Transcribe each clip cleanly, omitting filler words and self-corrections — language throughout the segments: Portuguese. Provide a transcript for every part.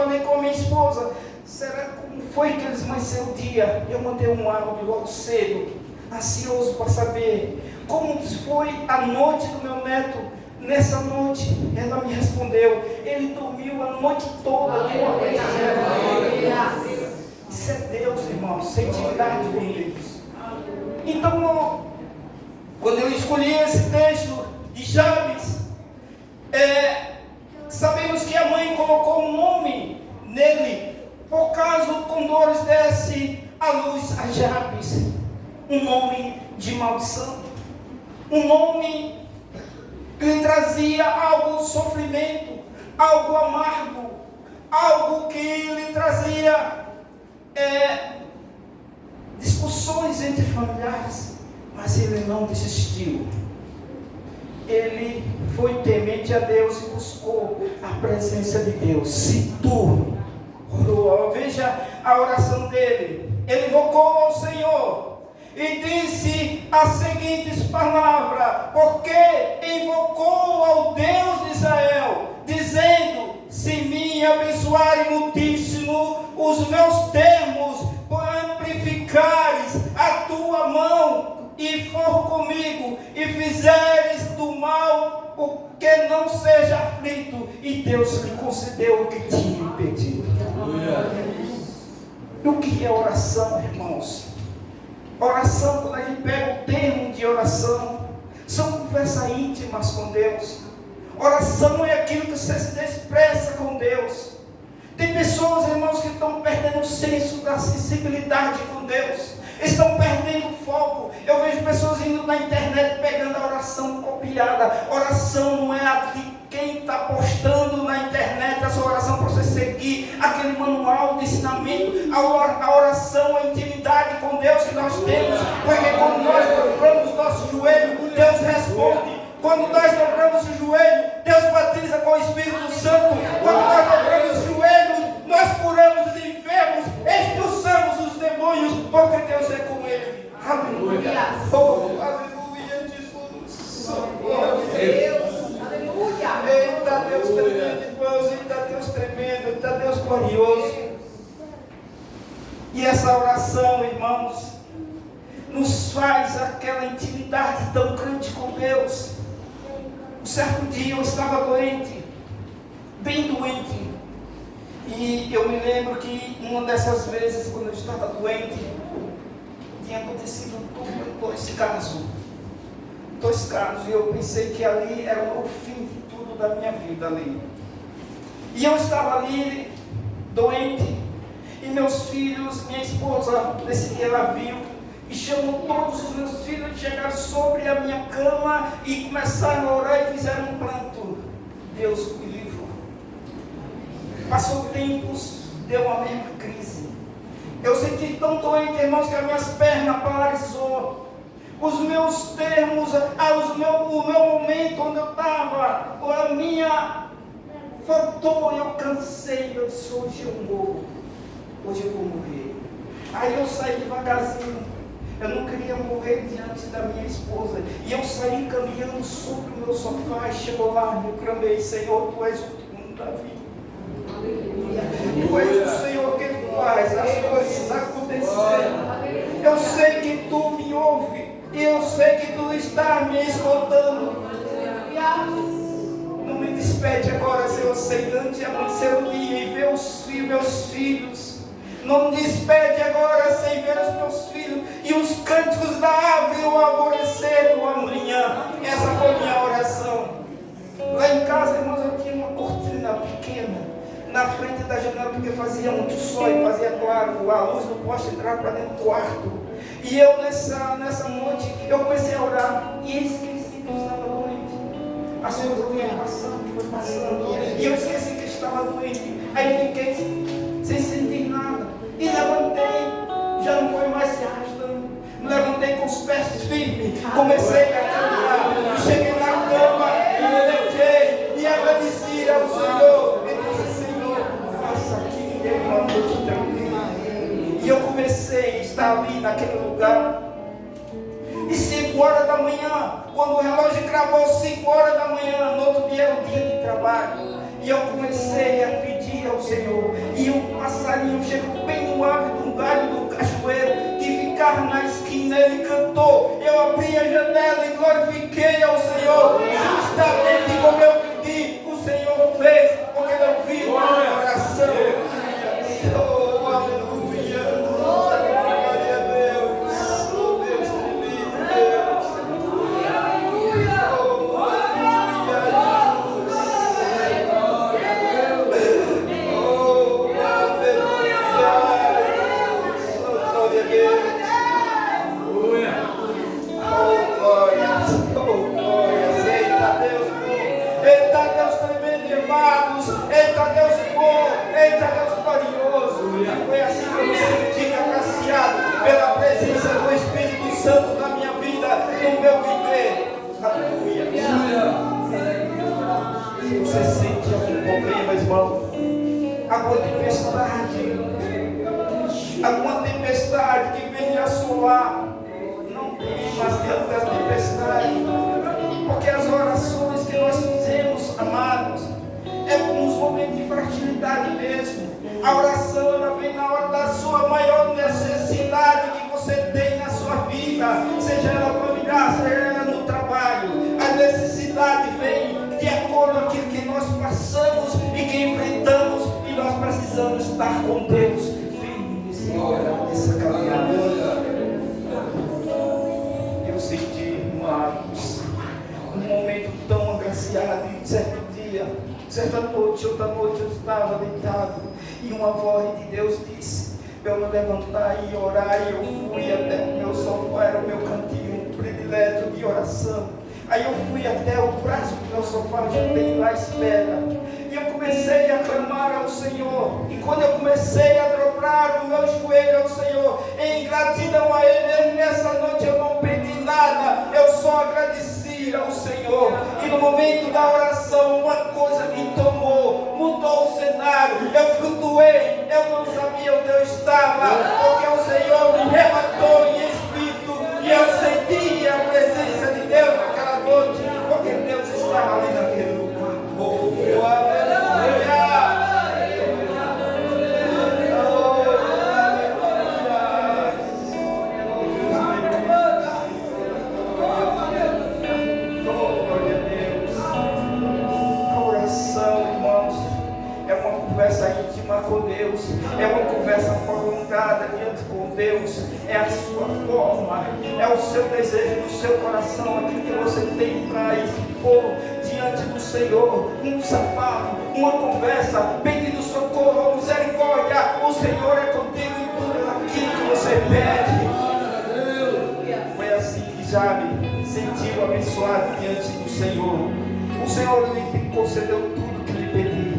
falei com a minha esposa, será como foi que eles amanheceram o dia? Eu mandei um áudio logo cedo, ansioso para saber como foi a noite do meu neto. Nessa noite, ela me respondeu, ele dormiu a noite toda. Isso é Deus, irmãos, sem intimidade com Deus. Então, quando eu escolhi esse texto de Jabes, sabemos que a mãe colocou um nome nele, por caso com dores desse a luz a Jabes, um nome de maldição, um nome que lhe trazia algo sofrimento, algo amargo, algo que lhe trazia discussões entre familiares, mas ele não desistiu. Ele foi temente a Deus e buscou a presença de Deus. Se tu orou, veja a oração dele. Ele invocou ao Senhor e disse as seguintes palavras, porque invocou ao Deus de Israel, dizendo: se me abençoarem muitíssimo os meus termos, amplificares a tua mão e for comigo, e fizeres do mal o que não seja aflito, e Deus lhe concedeu o que tinha pedido. O que é oração, irmãos? Oração, quando a gente pega o termo de oração, são conversas íntimas com Deus. Oração é aquilo que você se expressa com Deus. Tem pessoas, irmãos, que estão perdendo o senso da sensibilidade com Deus, estão perdendo o foco. Eu vejo pessoas indo na internet pegando a oração copiada. Oração não é a de quem está postando na internet a sua oração para você seguir aquele manual de ensinamento. A oração é a intimidade com Deus que nós temos, porque quando nós dobramos o nosso joelho, Deus responde. Quando nós dobramos o joelho, Deus batiza com o Espírito Santo. Quando nós dobramos o joelho, nós curamos os enfermos, expulsamos os demônios, porque Deus é com ele. Aleluia. Oh, aleluia, Jesus. Oh, Deus. Aleluia. Eita Deus tremendo, irmãos. Eita Deus tremendo. Eita Deus glorioso. E essa oração, irmãos, nos faz aquela intimidade tão grande com Deus. Um certo dia eu estava doente, bem doente, e eu me lembro que uma dessas vezes, quando eu estava doente, tinha acontecido dois casos, e eu pensei que ali era o fim de tudo da minha vida ali. E eu estava ali, doente, e meus filhos, minha esposa, nesse dia ela viu, e chamou todos os meus filhos de chegar sobre a minha cama e começaram a orar e fizeram um pranto. Deus me livrou. Passou tempos, deu uma mesma crise. Eu senti tão doente, irmãos, que as minhas pernas paralisou. Os meus termos, o meu momento onde eu estava, a minha faltou, eu cansei, eu disse, hoje eu morro, hoje eu vou morrer. Aí eu saí devagarzinho. Eu não queria morrer diante da minha esposa. E eu saí caminhando sobre o meu sofá. E chegou lá, eu clamei: Senhor, Tu és o túmulo da vida. Tu és o Senhor que faz as coisas acontecerem. Eu sei que Tu me ouves. E eu sei que Tu estás me escutando. Não me despede agora, Senhor, sem antes amanhecer o dia e ver os meus filhos. Não me despede agora sem ver os meus filhos e os cânticos da árvore, o alvorecer do amanhã. Essa foi a minha oração. Lá em casa, irmãos, eu tinha uma cortina pequena na frente da janela, porque fazia muito sol e fazia claro, a luz não pode entrar para dentro do quarto. E eu nessa noite, eu comecei a orar e esqueci que eu estava doente. A Senhora foi passando, e eu esqueci que eu estava doente. Aí fiquei sem sentir nada. E levantei, já não foi mais se arrastando. Me levantei com os pés firmes, comecei a cantar. Cheguei na cama e me levantei e agradeci ao Senhor. E disse: Senhor, faça aqui uma noite tranquila. E eu comecei a estar ali naquele lugar. E 5 horas da manhã, quando o relógio cravou 5 horas da manhã, no outro dia era o dia de trabalho. E eu comecei a pedir dia ao Senho. E um passarinho chegou bem no âmbito de um galho do cachoeiro que ficava na esquina. Ele cantou. Eu abri a janela e glorifiquei ao Senhor. Justamente como eu pedi, o Senhor fez, porque ele ouviu a minha oração. Oh, aleluia. Glória a Deus. Oh, Deus querido, Deus. Eita Deus bom, eita Deus glorioso. Foi assim que eu me senti agraciado pela presença do Espírito Santo na minha vida, no meu viver. Aleluia. Se você sente algum problema, irmão, alguma tempestade que vem lhe assolar, não temas diante da tempestade, porque as orações que nós fizemos, amados, é nos momentos de fragilidade mesmo. A oração, ela vem na hora da sua maior necessidade que você tem na sua vida, seja ela familiar, seja ela no trabalho. A necessidade vem de acordo com aquilo que nós passamos e que enfrentamos, e nós precisamos estar com Deus firme nessa caminhada. Eu senti, irmãos, um momento tão agraciado em certo dia. Certa noite, outra noite, eu estava deitado e uma voz de Deus disse para eu me levantar e orar. E eu fui até o meu sofá, era o meu cantinho predileto de oração. Aí eu fui até o braço do meu sofá, já tenho lá à espera. E eu comecei a clamar ao Senhor. E quando eu comecei a dobrar o meu joelho ao Senhor, em gratidão a Ele, nessa noite eu não pedi nada, eu só agradeci ao Senhor. E no momento da oração, uma coisa me tomou, mudou o cenário. Eu flutuei, eu não sabia onde eu estava, porque o Senhor me arrebatou em espírito e eu senti a presença de Deus naquela noite, porque Deus estava ali naquele lugar. Oh, aleluia! Conversa íntima com Deus, é uma conversa prolongada diante com Deus, é a sua forma, é o seu desejo do seu coração, aquilo que você tem para expor diante do Senhor, um desabafo, uma conversa, pedindo socorro, misericórdia. O Senhor é contigo em tudo aquilo que você pede. Foi assim que Jabe sentiu abençoado diante do Senhor. O Senhor lhe concedeu tudo que lhe pediu.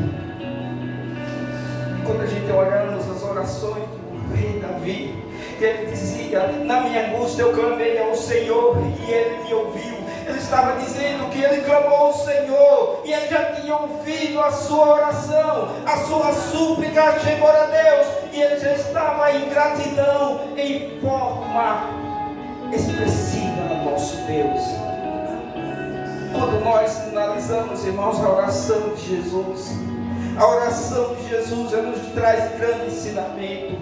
Quando a gente olhamos as orações do rei Davi, ele dizia: na minha angústia eu clamei ao Senhor e Ele me ouviu. Ele estava dizendo que ele clamou ao Senhor e ele já tinha ouvido a sua oração, a sua súplica chegou a Deus, e ele já estava em gratidão, em forma expressiva ao nosso Deus. Quando nós analisamos, irmãos, a oração de Jesus, a oração de Jesus nos traz grande ensinamento.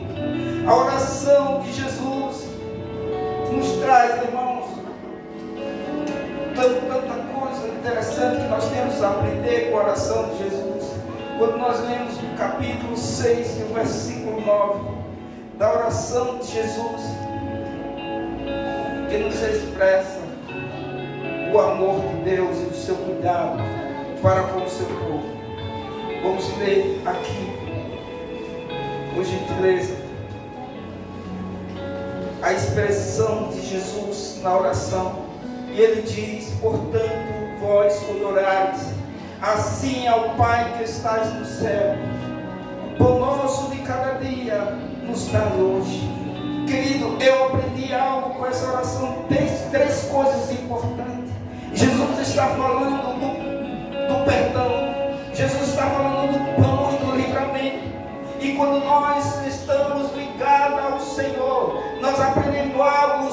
A oração de Jesus nos traz, irmãos, tanta coisa interessante que nós temos a aprender com a oração de Jesus. Quando nós lemos o capítulo 6, o versículo 9, da oração de Jesus, que nos expressa o amor de Deus e o seu cuidado para com o seu povo. Vamos ler aqui, por gentileza, a expressão de Jesus na oração. E ele diz: portanto, vós quando orares, assim ao Pai que estás no céu, o pão nosso de cada dia nos dá hoje. Querido, eu aprendi algo com essa oração, três coisas importantes. Jesus está falando do perdão, Jesus está falando do pão e do livramento. E quando nós estamos ligados ao Senhor, nós aprendemos algo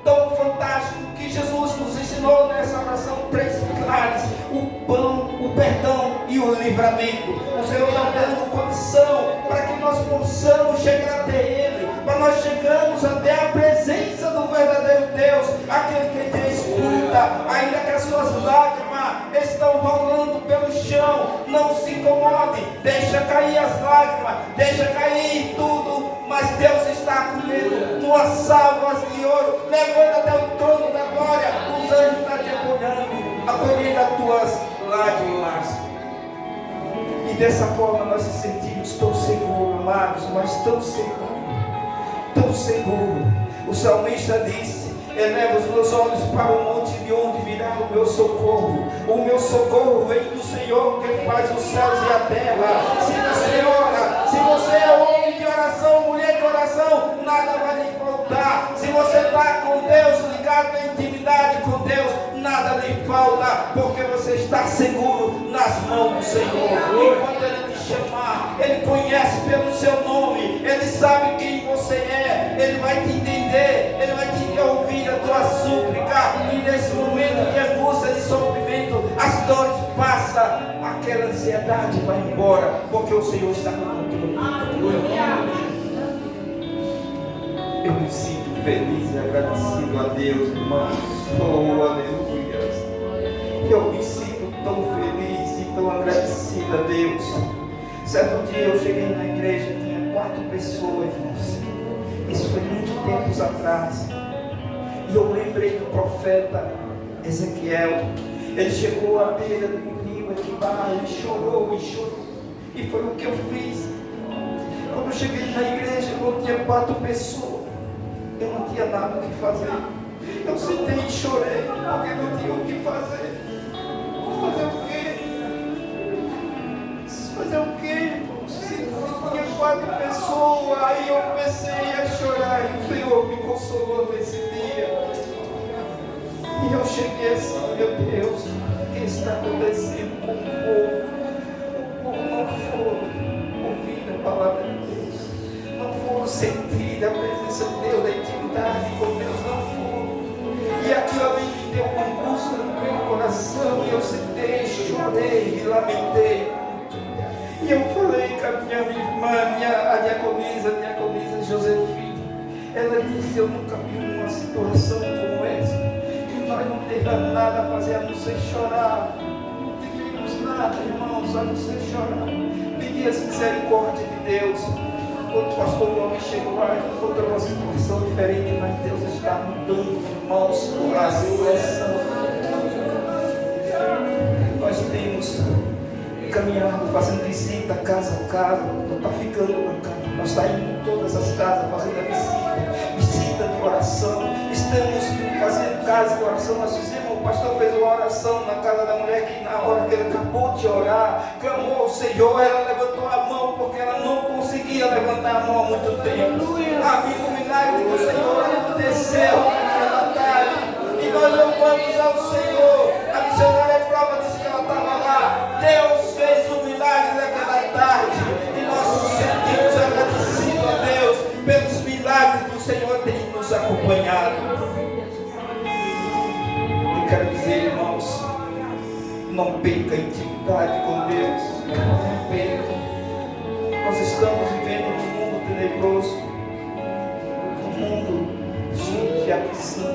tão fantástico que Jesus nos ensinou nessa oração: três pilares: o pão, o perdão e o livramento. livramento. O Senhor está dando condição para que nós possamos chegar até Ele, para nós chegarmos até a presença do verdadeiro Deus, aquele que te escuta, ainda que as suas lágrimas estão rolando pelo chão. Não se incomode, deixa cair as lágrimas, deixa cair tudo, mas Deus está comigo. Tuas salvas de ouro, levanta até o trono da glória. Os anjos estão te acolhendo, acolhendo as tuas lágrimas. E dessa forma nós nos sentimos tão seguros, amados, mas tão seguros, tão seguros. O salmista disse: eleva os meus olhos para o monte, de onde virá o meu socorro. O meu socorro vem do Senhor, que faz os céus e a terra. Se você ora, se você é homem de oração, mulher de oração, nada vai lhe faltar. Se você está com Deus, ligado na intimidade com Deus, nada lhe falta, porque você está seguro nas mãos do Senhor. E quando Ele te chamar, Ele conhece pelo seu nome, Ele sabe quem você é, Ele vai te entender, Ele vai te ouvir a tua súplica. E nesse momento de angústia, de sofrimento, as dores passam, aquela ansiedade vai embora, porque o Senhor está no controle. Eu me sinto feliz e agradecido a Deus, irmãos. Oh, aleluia. Eu me sinto tão feliz e tão agradecido a Deus. Certo dia eu cheguei na igreja, tinha 4 pessoas, irmãos. Isso foi muito tempos atrás. E eu lembrei do profeta Ezequiel. Ele chegou à beira do rio Equibá, ele chorou e chorou. E foi o que eu fiz. Quando eu cheguei na igreja, eu tinha 4 pessoas. Eu não tinha nada o que fazer. Eu sentei e chorei, porque não tinha o que fazer. Fazer o quê? Fazer o quê? Se tinha 4 pessoas, aí eu comecei a chorar e o Senhor me consolou nesse dia. E eu cheguei assim: meu Deus, o que está acontecendo com o povo? O povo não foi ouvir a palavra de Deus, não foram sentir a presença de Deus, a intimidade com Deus, não foram. E aquilo ali me deu uma angústia no meu coração, e eu sentei, chorei e lamentei. E eu falei com a minha irmã, a diaconisa Josefina. Ela disse: eu nunca vi uma situação como essa, e nós não tivemos nada a fazer a não ser chorar. Não tivemos nada, irmãos, a não ser chorar. Pedir as misericórdias de Deus. Quando o pastor Gomes chegou lá, ele encontrou uma situação diferente, mas Deus está mudando, irmãos, o Brasil nós temos caminhado, fazendo visita casa a casa, não está ficando na casa, nós estamos indo em todas as casas, fazendo a visita de oração, estamos fazendo casa de oração. Nós fizemos, o pastor fez uma oração na casa da mulher, que na hora que ele acabou de orar, clamou ao Senhor, ela levantou a mão, porque ela não conseguia levantar a mão há muito tempo. Amigo, o milagre do Senhor aconteceu naquela tarde, e nós louvamos ao Senhor. A missionária prova disse que ela estava lá. Deus fez o milagre naquela tarde, e nós nos sentimos agradecidos a Deus pelos milagres que o Senhor tem nos acompanhado. Eu quero dizer, irmãos, não perca a intimidade com Deus, não perca. Nós estamos vivendo num mundo tenebroso, num mundo cheio de aflição.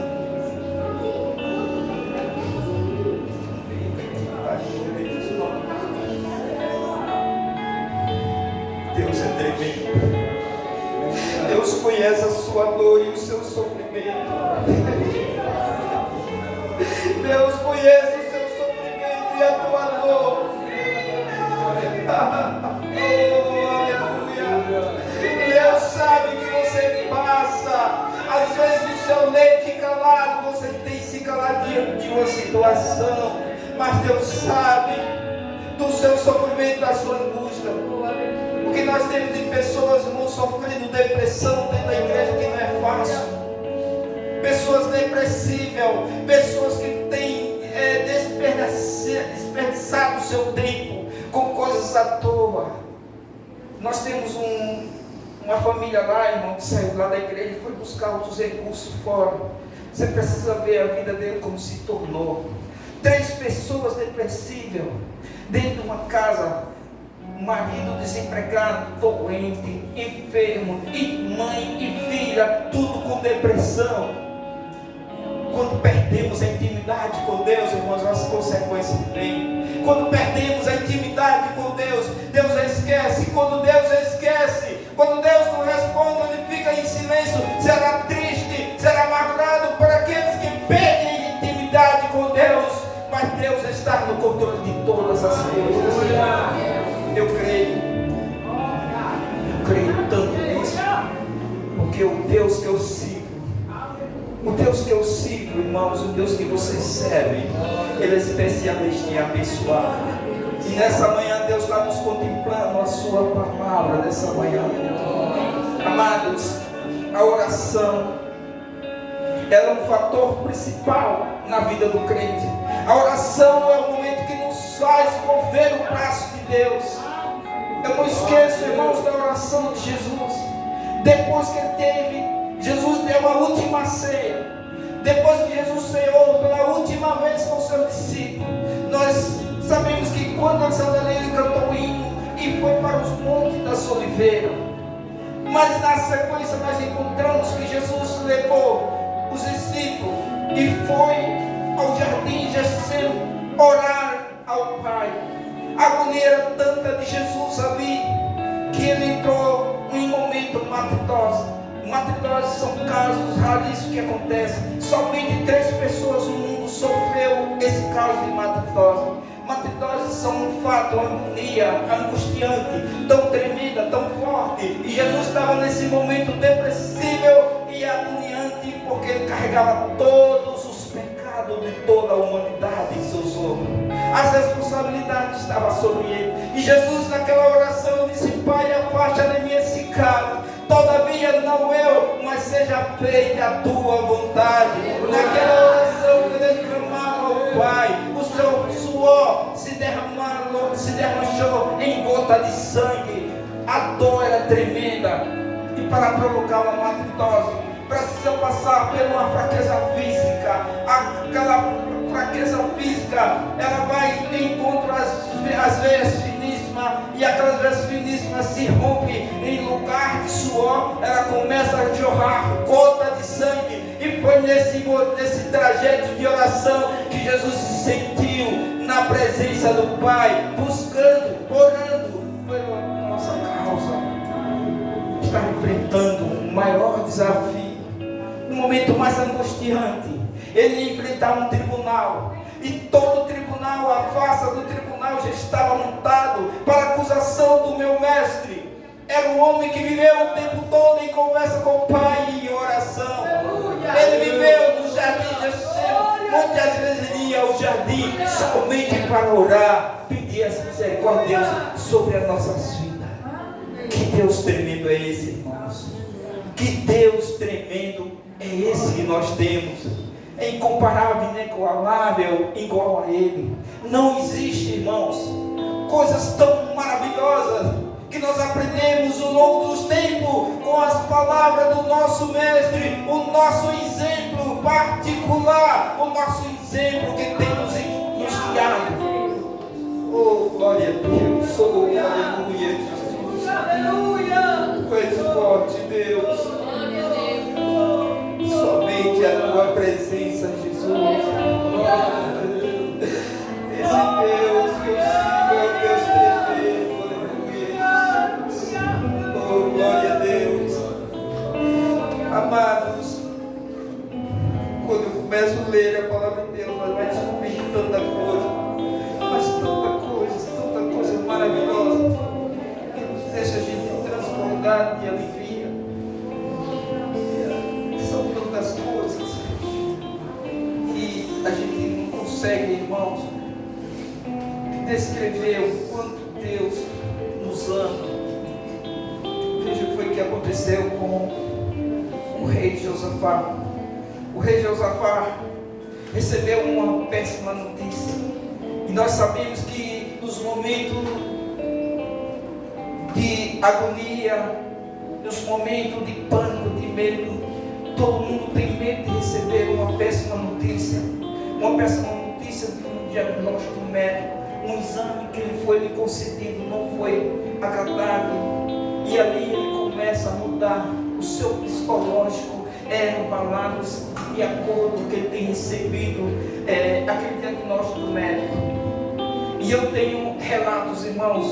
Deus é tremendo. Deus conhece a sua dor e o seu sofrimento. Deus conhece o seu sofrimento e a tua dor. Oh, aleluia. Deus sabe que você passa. Às vezes no seu leite calado, você tem se calado diante de uma situação, mas Deus sabe do seu sofrimento, da sua angústia. Porque nós temos de pessoas, irmãos, sofrendo depressão dentro da igreja, que não é fácil. Pessoas depressíveis, pessoas que têm desperdiçado o seu tempo com coisas à toa. Nós temos uma família lá, irmão, que saiu lá da igreja e foi buscar outros recursos fora. Você precisa ver a vida dele como se tornou. 3 pessoas depressíveis. dentro de uma casa, marido desempregado, doente, enfermo, e mãe e filha, tudo com depressão. Quando perdemos a intimidade com Deus, irmãos, as consequências vêm. Quando perdemos a intimidade com Deus, Deus esquece. Quando Deus esquece, quando Deus não responde, Ele fica em silêncio, será triste, será amargurado para aqueles que perdem intimidade com Deus. Mas Deus está no controle de todas as coisas. Eu creio tanto nisso, porque o Deus que eu sigo, irmãos, o Deus que você serve, Ele é especialista em abençoar. E nessa manhã Deus está nos contemplando a sua palavra nessa manhã. Amados, a oração, ela é um fator principal na vida do crente. A oração é o momento que nos faz mover o braço de Deus. Eu não esqueço, irmãos, da oração de Jesus. Depois que Jesus deu a última ceia. Depois que Jesus ceou pela última vez com os seus discípulos, nós sabemos que quando ele cantou o hino e foi para os montes das oliveiras. Mas na sequência nós encontramos que Jesus levou os discípulos e foi ao jardim Getsemane orar ao Pai. A agonia era tanta de Jesus ali que ele entrou em momento matritose. Matritose são casos raríssimos que acontecem. Somente 3 pessoas no mundo sofreu esse caso de matritose. Matritose são um fato, uma agonia angustiante, tão tremenda, tão forte. E Jesus estava nesse momento depressível e agoniante, porque ele carregava todos os pecados de toda a humanidade em seus ombros. As responsabilidades estavam sobre ele. E Jesus naquela oração disse: Pai, afasta de mim esse cálice. Todavia não eu, mas seja feita a tua vontade. Naquela oração que ele clamava ao Pai, o seu suor se derramou em gota de sangue. A dor era tremenda. E para provocar uma matritose, precisa passar por uma fraqueza física. Aquela fraqueza física, ela vai em encontro às veias finíssimas, e aquelas veias finíssimas se rompem em lugar de suor, ela começa a jorrar gota de sangue. E foi nesse trajeto de oração que Jesus se sentiu na presença do Pai, buscando, orando pela nossa causa. Está enfrentando um maior desafio, um momento mais angustiante. Ele ia enfrentar um tribunal, e todo o tribunal, a face do tribunal já estava montado para a acusação do meu mestre. Era um homem que viveu o tempo todo em conversa com o Pai e em oração. Ele viveu no jardim de Getsemane. Muitas vezes ele ia ao jardim somente para orar, pedir as misericórdias de Deus sobre as nossas vidas. Que Deus tremendo é esse, irmãos? Que Deus tremendo é esse que nós temos? É incomparável, inigualável, igual a Ele. Não existe, irmãos, coisas tão maravilhosas que nós aprendemos ao longo dos tempos com as palavras do nosso mestre, o nosso exemplo particular, o nosso exemplo que tem nos guiado. Oh, glória a Deus, oh, aleluia, Jesus. Aleluia. Coisa forte, Deus. Somente a tua presença, Jesus. Esse Deus que eu sigo é o Deus tremendo. Aleluia. Oh, glória a Deus. Amados, quando eu começo a ler a palavra de Deus, nós vamos descobrir tanta coisa, mas tanta coisa maravilhosa, que nos deixa a gente transbordar de alegria. Das coisas que a gente não consegue, irmãos, descrever o quanto Deus nos ama. Veja o que foi que aconteceu com o rei Josafá. O rei Josafá recebeu uma péssima notícia, e nós sabemos que nos momentos de agonia, nos momentos de pânico, de medo, todo mundo tem medo de receber uma péssima notícia de um diagnóstico médico. um exame que lhe concedido não foi agradável. E ali ele começa a mudar o seu psicológico, avalados de acordo com o que ele tem recebido, aquele diagnóstico do médico. E eu tenho relatos, irmãos,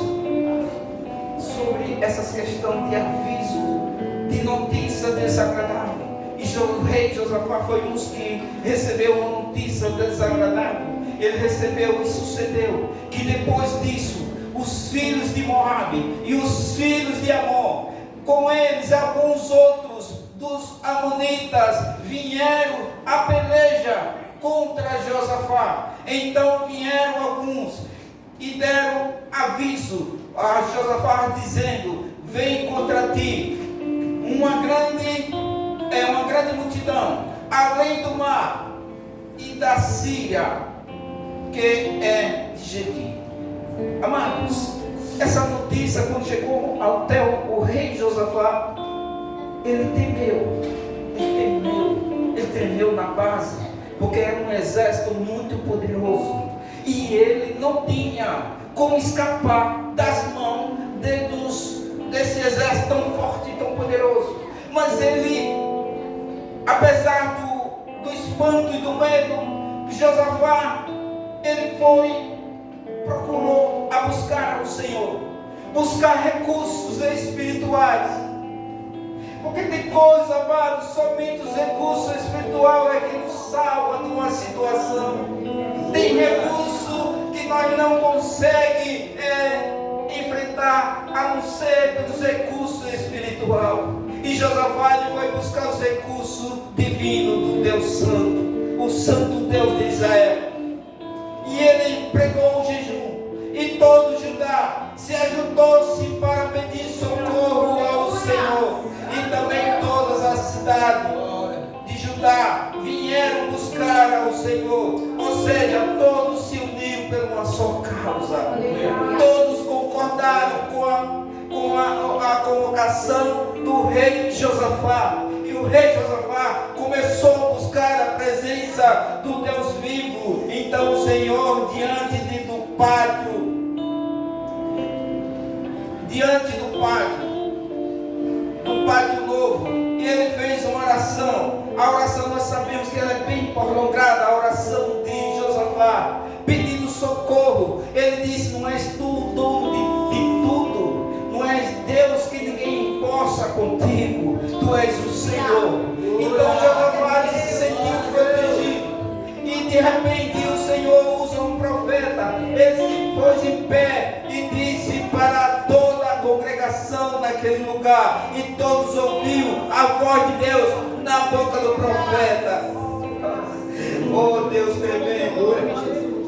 sobre essas questões de aviso, de notícia desagradável. E o rei Josafá foi um que recebeu uma notícia desagradável. Ele recebeu e sucedeu que depois disso, os filhos de Moabe e os filhos de Amon, com eles alguns outros dos amonitas, vieram a peleja contra Josafá. Então vieram alguns e deram aviso a Josafá dizendo: vem contra ti uma grande multidão, além do mar e da Síria, que é de Gedi. Amados, essa notícia quando chegou até o rei Josafá, ele tremeu na base, porque era um exército muito poderoso, e ele não tinha como escapar das mãos desse exército tão forte e tão poderoso. Mas ele, apesar do espanto e do medo, Josafá, ele procurou a buscar o Senhor, buscar recursos espirituais. Porque tem coisa, amado, somente os recursos espirituais é que nos salva de uma situação. Tem recurso que nós não conseguimos enfrentar, a não ser pelos recursos espirituais. E Josafá foi buscar os recursos divinos do Deus Santo, o Santo Deus de Israel. E ele pregou o jejum, e todo Judá se ajuntou-se para pedir socorro ao Senhor. E também todas as cidades de Judá vieram buscar ao Senhor. Ou seja, todos se uniram por uma só causa. Todos concordaram com a convocação do rei Josafá. E o rei Josafá começou a buscar a presença do Deus vivo. Então o Senhor, diante do pátio novo, e ele fez uma oração. A oração nós sabemos que ela é bem prolongada, a oração de Josafá, pedindo socorro. Ele disse: não és tu o dono de tudo, não és Deus que ninguém possa contigo, tu és o Senhor. Então Josafá se sentiu protegido, e de repente o Senhor usa um profeta. Ele se pôs em pé e disse para toda a congregação naquele lugar, e todos ouviram a voz de Deus na boca do profeta. Oh Deus tremendo!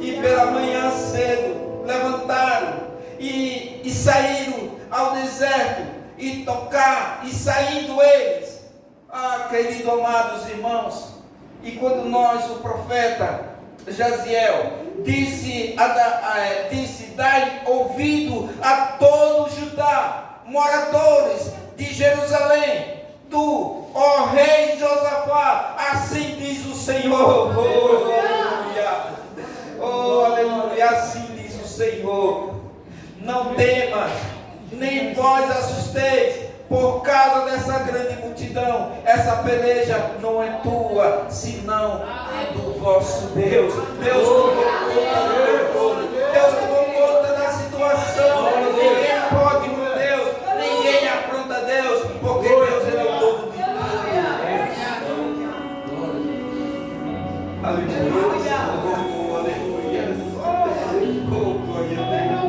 E pela manhã cedo levantaram e saíram ao deserto e tocar, e saindo eles, querido amados irmãos, e quando o profeta Jaziel disse: dai ouvido a todo Judá, moradores de Jerusalém, tu, ó rei Josafá, assim diz o Senhor. Oh, aleluia, oh, aleluia, assim diz o Senhor: não temas, nem vós assusteis por causa dessa grande multidão. Essa peleja não é tua, senão é do vosso Deus. Deus tomou conta da situação. Ninguém pode com Deus, ninguém afronta Deus, porque Deus ele é o dono de tudo. Aleluia. Oh, aleluia. Oh, glória a Deus.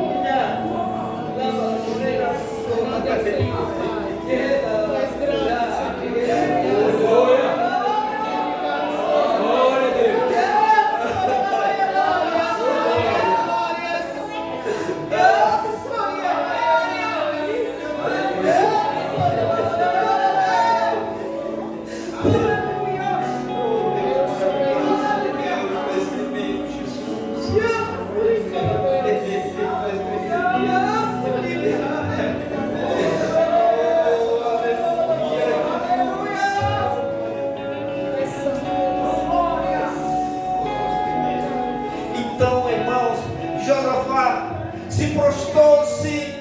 Josafá se prostou-se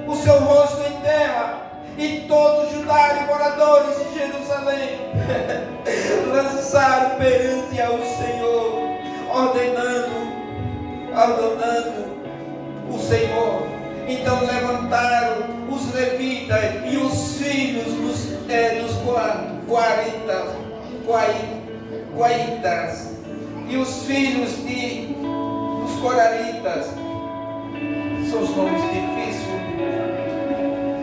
o seu rosto em terra, e todo Judá e moradores de Jerusalém lançaram perante ao Senhor, ordenando o Senhor. Então levantaram os levitas e os filhos dos Coaítas e os filhos dos Coraritas. São os nomes difíceis,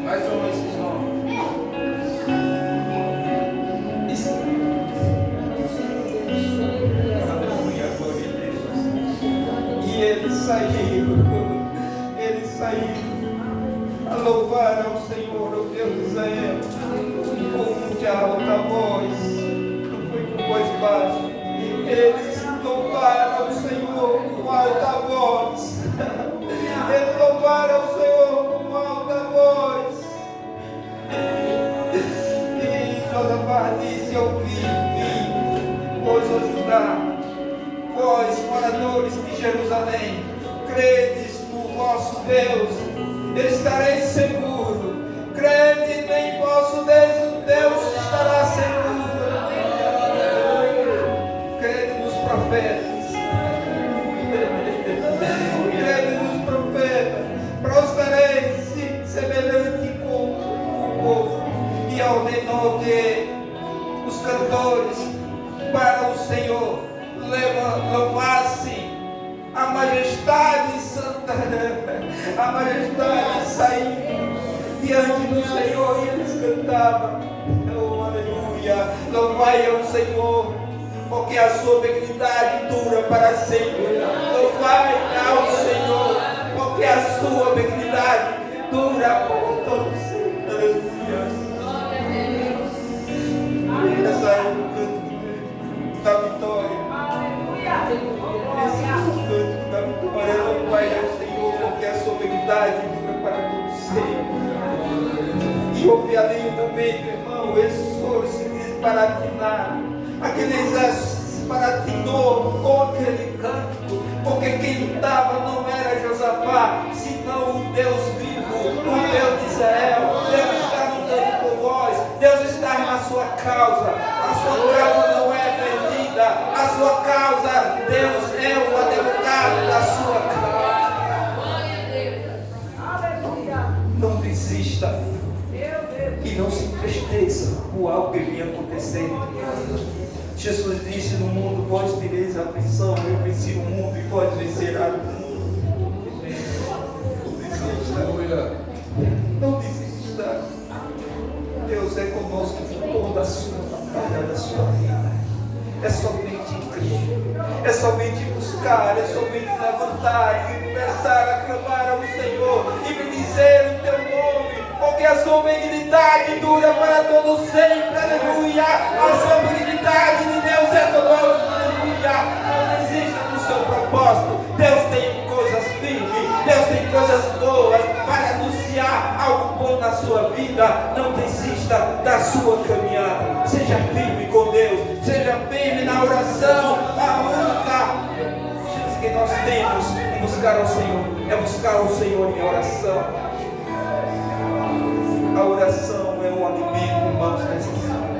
mas são esses nomes. E eles saíram a louvar ao Senhor, o Deus de Israel, com de alta voz, não foi com voz baixa. Eles louvaram ao Senhor com alta voz. Eles louvaram ao Senhor com alta voz. E Josafá disse: ouvi-me, pois ó Judá, vós, moradores de Jerusalém, credes no vosso Deus, estareis seguro. Crede em vosso Deus estará seguro. Crede nos profetas. Crede nos profetas. Prostareis semelhante com o povo. E ordenou que os cantores para o Senhor louvassem a majestade santa, a majestade saindo diante do Senhor, e eles cantavam: oh, aleluia, louvai ao Senhor, porque a sua benignidade dura para sempre. Louvai ao Senhor, porque a sua benignidade dura para todo sempre. Aleluia. Essa é o canto da vitória. Esse é o canto da vitória. Louvai ao Senhor, porque a sua benignidade dura para todo sempre. E houve ali um momento, irmão, eles foram se desbaratinar. Aquele exército se desbaratinou com aquele canto, porque quem lutava não era Josafá, senão o Deus vivo, o Deus de Israel. Deus está lutando por vós, Deus está na sua causa. A sua causa não é perdida, a sua causa, Deus é o advogado da sua causa. Não desista. E não se entristeça por algo que vinha acontecendo. Jesus disse: no mundo vós tereis aflição, eu venci o mundo e vós vencerás o mundo. Não desista. Deus é conosco em toda a sua batalha da sua vida. É somente em Cristo. É somente buscar, é somente levantar e começar a clamar ao Senhor e me dizer o teu nome, porque a sua benignidade dura para todo sempre. Aleluia. A sua benignidade de Deus é conosco. Aleluia. Não desista do seu propósito. Deus tem coisas firmes, Deus tem coisas boas para anunciar algo bom na sua vida. Não desista da sua caminhada. Seja firme com Deus, seja firme na oração. A única chance que nós temos de buscar ao Senhor é buscar o Senhor em oração. A oração é um alimento, irmãos, necessário.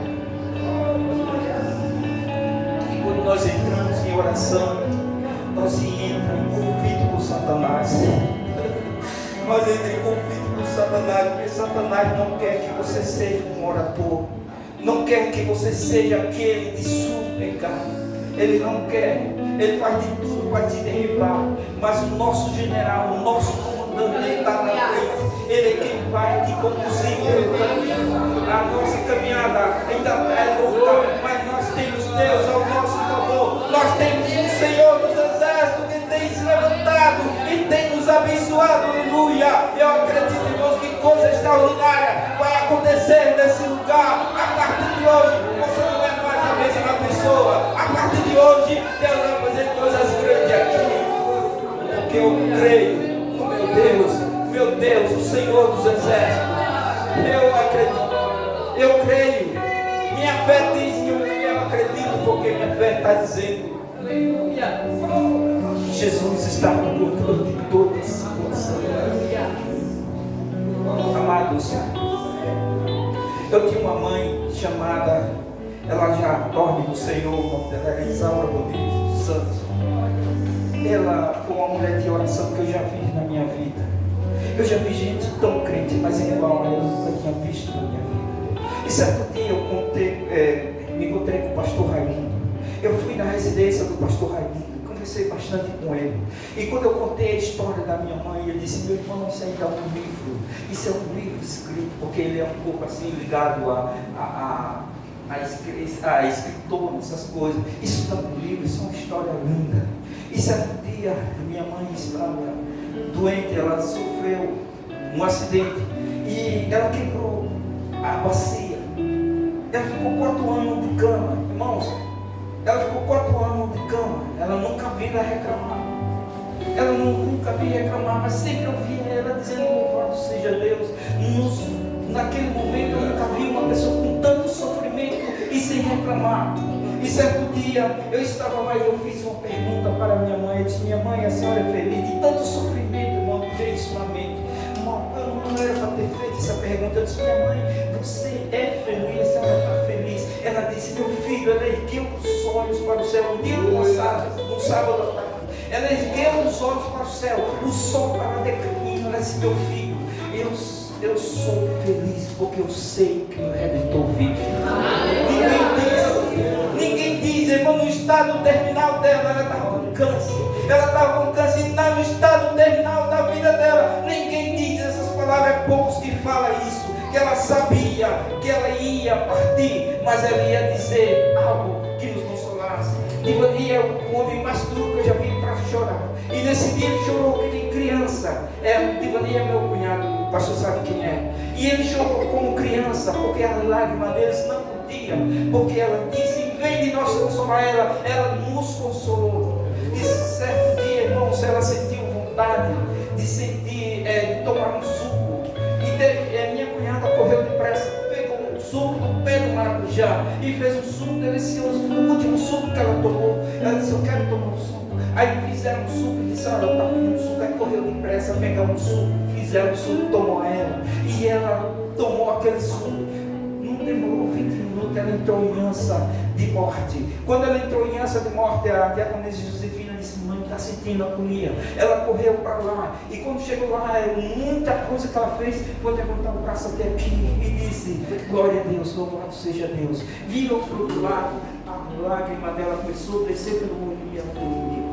E quando nós entramos em oração, nós entramos em conflito com Satanás. Nós entramos em conflito com Satanás, porque Satanás não quer que você seja um orador. Não quer que você seja aquele de súplica. Ele não quer. Ele faz de tudo para te derribar. Mas o nosso general, o nosso comandante, ele está na frente. Ele é quem vai te conduzir. A nossa caminhada ainda é luta, mas nós temos Deus ao nosso favor. Nós temos o Senhor dos Exércitos que tem se levantado e tem nos abençoado. Aleluia. Eu acredito, irmãos, que coisa extraordinária vai acontecer nesse lugar. A partir de hoje, você não é mais a mesma pessoa. A partir de hoje, Deus vai fazer coisas grandes aqui. Porque eu creio no meu Deus, o Senhor dos Exércitos. Eu acredito, eu creio. Minha fé diz que eu acredito, porque minha fé está dizendo. Jesus está no controle de toda a situação. Amados, eu tinha uma mãe chamada, ela já dorme no Senhor, o nome dela era Isaura Rodrigues Santos. Ela foi uma mulher de oração que eu já vi na minha vida. Eu já vi gente tão crente, mas igual a ela eu nunca tinha visto na minha vida. E certo dia eu me encontrei com o pastor Raimundo. Eu fui na residência do pastor Raimundo, conversei bastante com ele. E quando eu contei a história da minha mãe, ele disse: meu irmão, isso aí é um livro. Isso é um livro escrito, porque ele é um pouco assim ligado a escritor, essas coisas. Isso está no livro, isso é uma história linda. E certo dia, minha mãe estava doente, ela sofreu um acidente e ela quebrou a bacia. Ela ficou 4 anos de cama, irmãos. Ela ficou 4 anos de cama. Ela nunca viu ela reclamar. Ela nunca viu reclamar, mas sempre ouvia ela dizendo: louvado seja Deus. Naquele momento eu nunca vi uma pessoa com tanto sofrimento e sem reclamar. E certo dia eu estava lá e eu fiz uma pergunta para minha mãe. Eu disse: minha mãe, a senhora é feliz? De tanto sofrimento, irmão, que veio isso na mente. Irmão, eu não era para ter feito essa pergunta. Eu disse: minha mãe, você é feliz? A senhora está feliz? Ela disse: meu filho, ela ergueu os olhos para o céu. Um dia passado, no sábado à tarde, ela ergueu os olhos para o céu. O sol estava declinando. Ela disse: meu filho, eu sou feliz porque eu sei que o Redentor vive. Ninguém diz, irmão, no estado terminal dela, ela estava com câncer. Ela estava com câncer e no estado terminal da vida dela. Ninguém diz essas palavras, é poucos que falam isso. Que ela sabia que ela ia partir, mas ela ia dizer algo que nos consolasse. Divani é o homem mais duro que eu já vi para chorar. E nesse dia ele chorou que nem criança. Divani é meu cunhado, o pastor sabe quem é. E ele chorou como criança, porque a lágrima deles não podia. Porque ela disse: em vez de nós consolar ela, ela nos consolou. E certo dia, irmãos, ela sentiu vontade de tomar um suco. E minha cunhada correu depressa, pegou um suco do pé do maracujá e fez um suco delicioso. No último suco que ela tomou, ela disse: eu quero tomar um suco. Aí fizeram um suco e disse: olha, ela está pedindo suco. Aí correu depressa, pegaram um suco, fizeram um suco, tomou ela. E ela tomou aquele suco. Não demorou 20 minutos, ela entrou em ânsia de morte. Quando ela entrou em ânsia de morte, a diaconisa Josefina disse: mãe, está sentindo agonia. Ela correu para lá. E quando chegou lá, muita coisa que ela fez foi levantar o braço até aqui e disse: glória a Deus, louvado seja Deus. Virou para o outro lado, a lágrima dela começou a descer pelo olho e ela dormiu.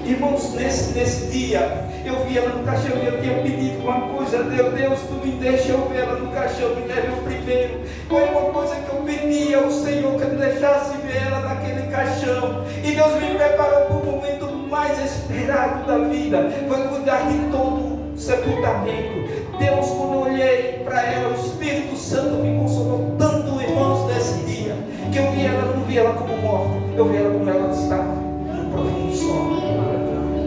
Irmãos, nesse dia, eu vi ela no caixão e eu tinha pedido uma coisa: Deus, tu me deixa eu ver ela no caixão, me leve o primeiro. Foi uma coisa que eu pedi ao Senhor, que eu deixasse ver ela naquele caixão. E Deus me preparou para o momento mais esperado da vida, foi cuidar de todo o sepultamento. Deus, quando eu olhei para ela, o Espírito Santo me consolou tanto, irmãos, nesse dia, que eu vi ela, não vi ela como morta, eu vi ela como ela estava, no profundo sono.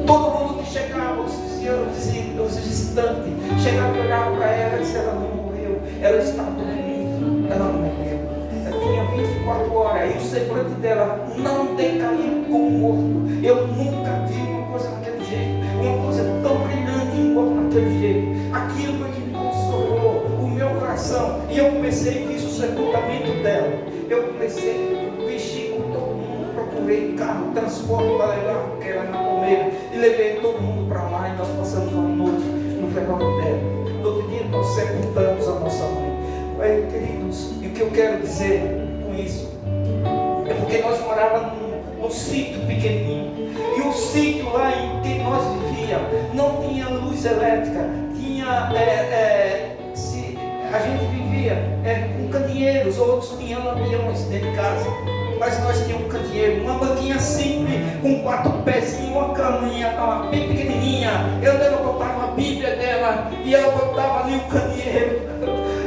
Todo mundo que chegava, os visitantes, chegavam e olhavam para ela e disseram: ela não morreu, ela está dormindo, ela não morreu. Ela tinha 24 horas e o semblante dela não decaía como morto. Eu nunca vi uma coisa daquele jeito, uma coisa tão brilhante igual daquele jeito. Aquilo foi que me consolou o meu coração. E eu comecei a ver o sepultamento dela. Eu comecei a mexer com todo mundo, procurei carro, transporte para levar ela na Palmeira e levei todo mundo para lá. E nós passamos uma noite no velório dela. No outro dia nós sepultamos a nossa mãe. Queridos, e o que eu quero dizer com isso é porque nós morávamos num sítio pequenininho. E o sítio lá em que nós vivíamos não tinha luz elétrica, tinha a gente vivia com candeeiros, outros tinham lampiões dentro de casa, mas nós tínhamos um candeeiro, uma banquinha simples, com 4 pezinhos, uma caminha bem pequenininha. Ela botava a Bíblia dela e ela botava ali o candeeiro.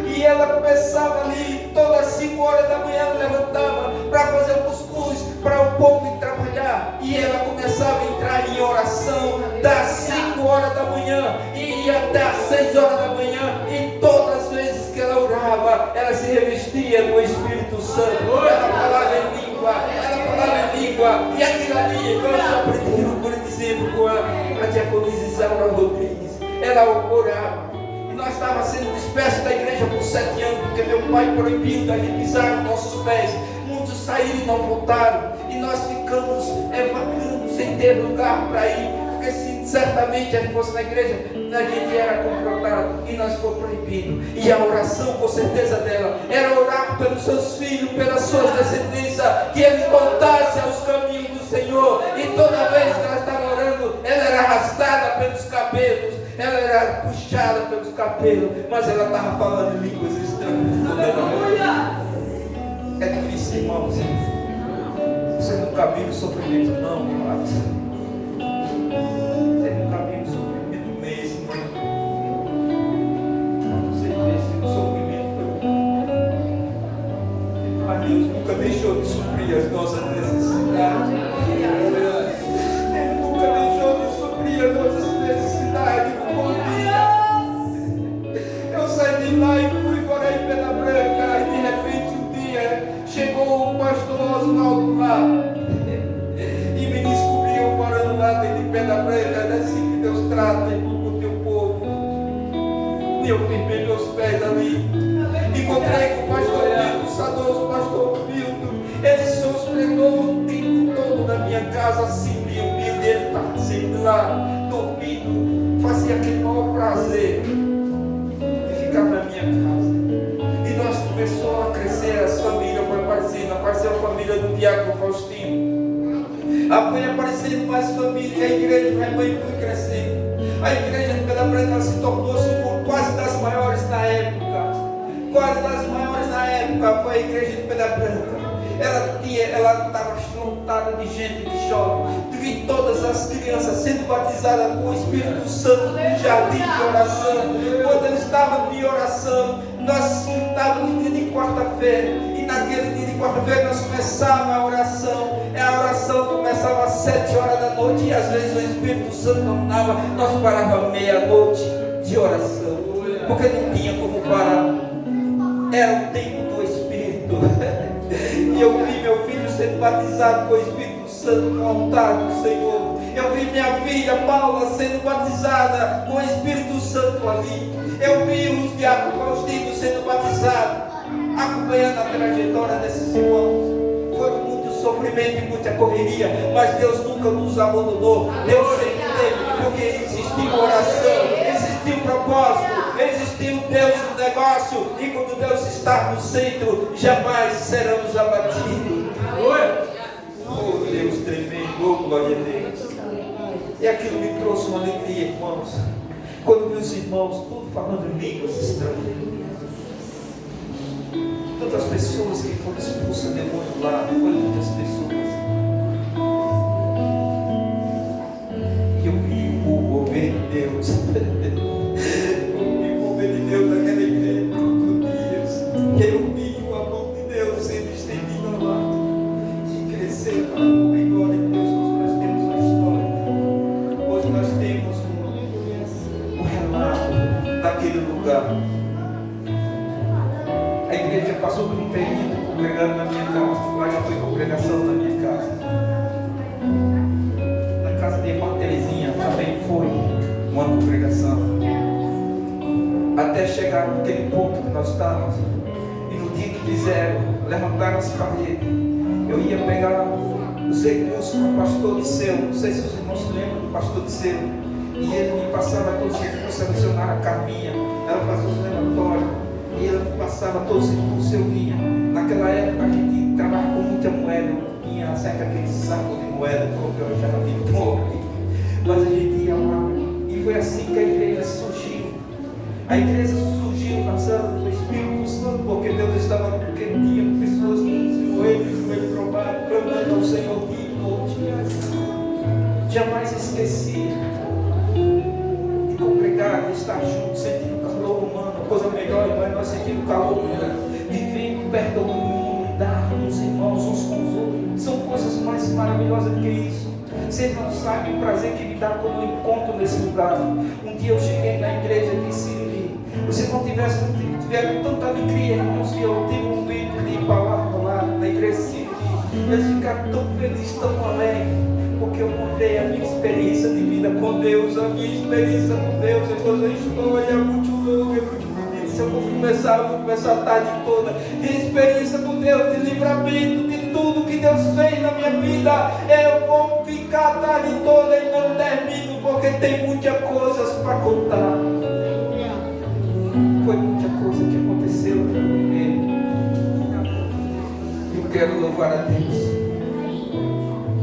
E ela começava ali, todas as 5 horas da manhã ela levantava para fazer o cuscuz, para o povo ir trabalhar. E ela começava a entrar em oração das 5 horas da manhã e ia até as 6 horas da manhã. E todas as vezes que ela orava, ela se revestia do Espírito Santo. Ela falava em língua, e aquilo ali, eu já aprendi por discípulo com ela. a diaconisa Isaura Rodrigues, ela orava. E nós estávamos sendo dispersos da igreja por 7 anos, porque meu pai proibiu da gente pisar nos nossos pés. Muitos saíram e não voltaram. E nós ficamos vagando, sem ter lugar para ir. Porque se certamente a gente fosse na igreja, a gente era confrontado e nós fomos proibidos. E a oração, com certeza dela, era orar pelos seus filhos, pelas suas descendências, que eles voltassem aos caminhos do Senhor. E toda vez que ela estava orando, ela era arrastada pelos cabelos, ela era puxada pelos cabelos, mas ela estava falando línguas estranhas. É difícil, irmãos. Você nunca viu o sofrimento, não, irmãos. Você nunca viu o sofrimento mesmo. Você vê o sofrimento. Mas Deus nunca deixou de suprir as nossas necessidades. Ele nunca deixou de suprir as nossas necessidades. Eu saí de lá e fui para em Pedra Branca. E de repente um dia chegou o pastor Oswaldo lá e me descobriu morando lá dentro de Pedra Branca. É assim que Deus trata o teu povo. E eu firmei meus pés ali. Encontrei com o pastor Milton, saudoso pastor Milton. Ele sofreu o tempo todo na minha casa, assim, humilde. Ele estava sempre lá, dormindo. Fazia aquele maior prazer de ficar na minha casa. E nós começamos a crescer, as famílias foram aparecendo. Apareceu a família do Diácono Faustino. Foi aparecendo mais famílias, e a igreja do rebanho foi crescendo. A igreja de Pedra Branca se tornou-se quase das maiores na época. Quase das maiores na época foi a igreja de Pedra Branca. Ela estava lotada de gente de jovem. Vi todas as crianças sendo batizadas com o Espírito Santo no jardim de oração. Quando eu estava de oração, nós estávamos no dia de quarta-feira. E naquele dia de quarta-feira nós começávamos a oração. A oração começava às 7 horas da noite. E às vezes o Espírito Santo dominava. Nós parávamos meia-noite de oração. Porque não tinha como parar. Era o tempo do Espírito. E eu vi meu filho sendo batizado com o Espírito Santo no altar do Senhor. Eu vi minha filha Paula sendo batizada com o Espírito Santo ali. Eu vi os diáconos Faustino sendo batizados, acompanhando a trajetória desses irmãos. Foi muito sofrimento e muita correria, mas Deus nunca nos abandonou. Deus sempre teve, porque existiu oração, existiu propósito. Existiu Deus no negócio, e quando Deus está no centro, jamais seremos abatidos. Oh Deus tremendo, oh glória a Deus. E aquilo me trouxe uma alegria, irmãos, quando meus irmãos, tudo falando em línguas estranhas. Tantas pessoas que foram expulsas do demônio lá, foram muitas pessoas. E eu vi o mover de Deus. Deus naquela igreja por dias. Eu vi o amor de Deus sendo estendido ao lado de crescer para a glória de Deus. Hoje nós temos uma história. Hoje nós temos um relato daquele lugar. A igreja passou por um período congregando na minha casa. Lá já foi congregação na minha casa. Na casa de irmã Terezinha também foi uma congregação. Até chegar naquele ponto que nós estávamos. E no dia que fizeram, levantaram as paredes, eu ia pegar os recursos para o pastor Liceu. Não sei se os irmãos se lembram do pastor Liceu. E ele me passava todos os recursos, a missionária Carminha, ela fazia os relatórios. E ela me passava todos os recursos, eu vinha. Naquela época a gente trabalhava com muita moeda. Tinha sempre aquele saco de moeda, como eu já vi pobre. Mas a gente ia lá. E foi assim que a igreja surgiu. A igreja surgiu passando do Espírito Santo, porque Deus estava, porque tinha pessoas com joelhos clamando ao Senhor dia e noite. Jamais esqueci de congregar, de estar junto, sentindo o calor humano. A coisa melhor, irmão, nós sentimos o calor humano, vivendo perto da unidade dos irmãos uns com os outros. São coisas mais maravilhosas do que isso. Vocês não sabem o prazer que me dá quando eu encontro nesse lugar. Um dia eu cheguei na igreja e disse: vocês não tiveram tanta alegria, irmãos, que eu tive um momento de palavra lá na igreja Siri, mas ficar tão feliz, tão alegre, porque eu contei a minha experiência de vida com Deus, a minha experiência com Deus. Depois a história é muito longa, é muito bonita. Se eu vou começar a tarde toda de experiência com Deus, de livramento, de tudo que Deus fez na minha vida. Eu vou ficar a tarde toda e não termino, porque tem muitas coisas para contar. Foi muita coisa que aconteceu no meu meio. Eu quero louvar a Deus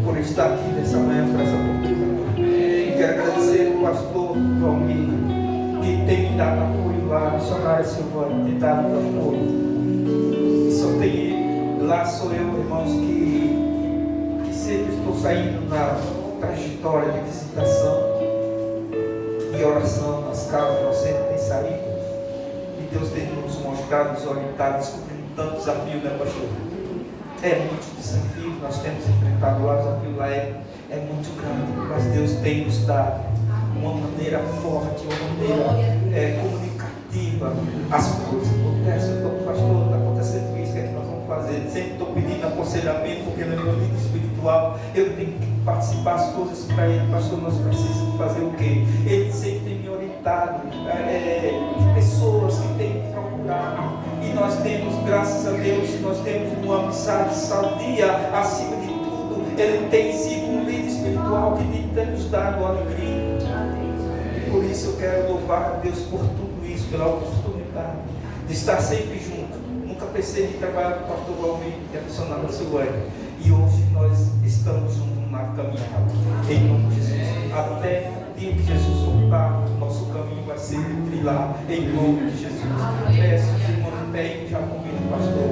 por estar aqui nessa manhã para essa oportunidade. E quero agradecer ao pastor Valmir, que tem me dado apoio lá, a missionária Silvana, tem dado apoio. E só tem ele, lá sou eu, irmãos, que sempre estou saindo na trajetória de visitação e oração nas casas, nós sempre tem saído. E Deus tem nos mostrado, nos orientado, descobrindo tanto desafio, né, pastor? É muito desafio, nós temos enfrentado lá, o desafio lá é muito grande, mas Deus tem nos dado uma maneira forte, uma maneira comunicativa. As coisas acontecem, então, pastor, está acontecendo isso, o que é que nós vamos fazer? Sempre estou pedindo aconselhamento, porque no meu líder espiritual eu tenho que participar das coisas para ele. Pastor, nós precisamos fazer o quê? Ele sempre tem me orientado, de pessoas que têm me procurado. E nós temos, graças a Deus, nós temos uma amizade sadia. Acima de tudo, ele tem sido um líder espiritual que tem nos dado alegria. E por isso eu quero louvar a Deus por tudo isso, pela oportunidade de estar sempre junto. Nunca pensei em trabalhar com o pastor Valmir, que é missionário da Silvânia. E hoje nós estamos juntos na caminhada, em nome de Jesus. Até o dia que Jesus voltar, nosso caminho vai ser trilhado, em nome de Jesus. Peço, irmãos, já convido o pastor